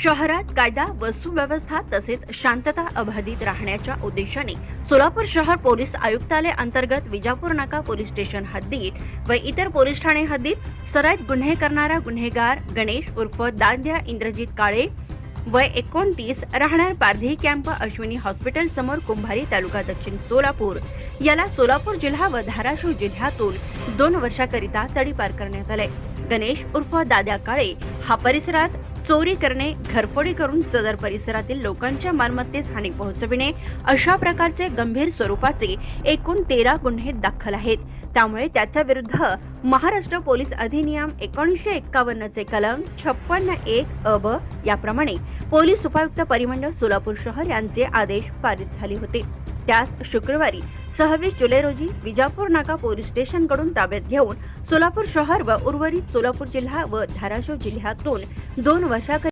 शहरात कायदा व सुव्यवस्था तसेच शांतता अबाधित राहण्याच्या उद्देशाने सोलापूर शहर पोलीस आयुक्तालय अंतर्गत विजापूर नाका पोलीस स्टेशन हद्दीत व इतर पोलीस ठाणे हद्दीत सराईत गुन्हे करणारा गुन्हेगार गणेश उर्फ दांड्या इंद्रजित काळे वय 29 राहणार पारधी कॅम्प अश्विनी हॉस्पिटल समोर कुंभारी तालुका दक्षिण सोलापूर याला सोलापूर जिल्हा व धाराशिव जिल्ह्यातून 2 वर्षाकरिता तडीपार करण्यात आले। गणेश उर्फ दाद्या काळे हा परिसरात चोरी करणे, घरफोडी करून सदर परिसरातील लोकांच्या मालमत्तेस हानी पोहोचविणे अशा प्रकारचे गंभीर स्वरूपाचे एकूण 13 गुन्हे दाखल आहेत। त्यामुळे त्याच्या विरुद्ध महाराष्ट्र पोलीस अधिनियम 1951 चे कलम 56(1) अ ब याप्रमाणे पोलीस उपायुक्त परिमंडळ सोलापूर शहर यांचे आदेश पारित झाले होते। त्यास शुक्रवारी 26 जुलै रोजी विजापूर नाका पोलीस स्टेशन कडून ताब्यात घेऊन सोलापूर शहर व उर्वरित सोलापूर जिल्हा व धाराशिव जिल्ह्यातून 2 वर्षाकरिता